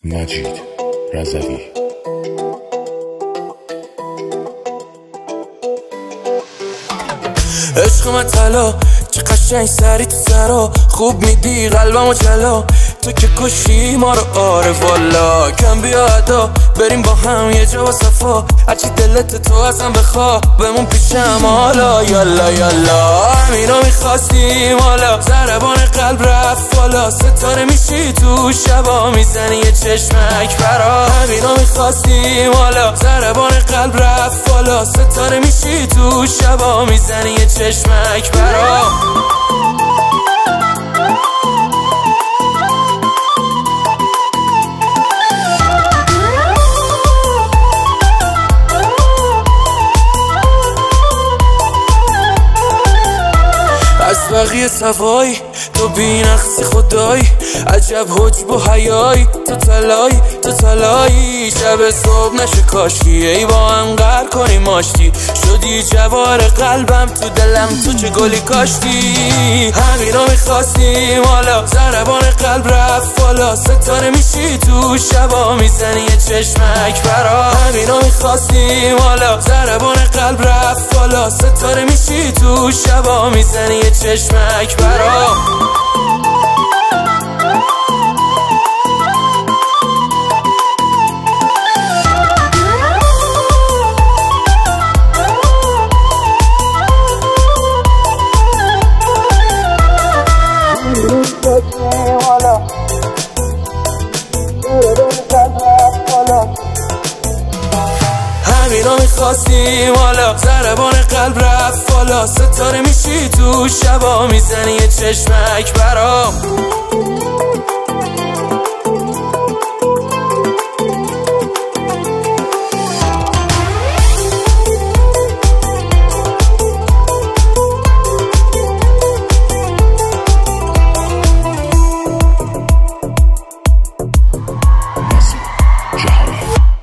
مجید رضوی. عشق من طلا چه قشنگ سری تو سرا، خوب میدی قلبمو جلا، تو که کشی ما رو. آره والا کم بیا ادا بریم با هم یه جا با صفا، هرچی دلت تو ازم بخوا بمون پیشم حالا. یالا یالا همینا میخواستیم حالا، ضربان قلب رفت بالا، ستاره میشی تو شبا میزنی یه چشمک برا. همینا میخواستیم حالا، ضربان قلب رفت بالا، ستاره میشی تو شبا میزنی یه چشمک برا. از بقیه صفایی تو بی‌نقصی خدایی، عجب حجب و حیایی، تو تلایی شب صبح نشه کاشکی، ای با هم غر کنیم آشتی، شدی جوار قلبم تو دلم، تو چه گلی کاشتی. همینا میخواستیم حالا، ضربان قلب رفت بالا، ستاره میشی تو شبا میزنی یه چشمک برا. همینا میخواستیم حالا، ضربان قلب رفت بالا، ستاره میشی تو شبا میزنی یه چشمک برا. همینا میخواستیم حالا، ضربان قلب رفت بالا، ستاره میشی تو شبا میزنی یه چشمک برا.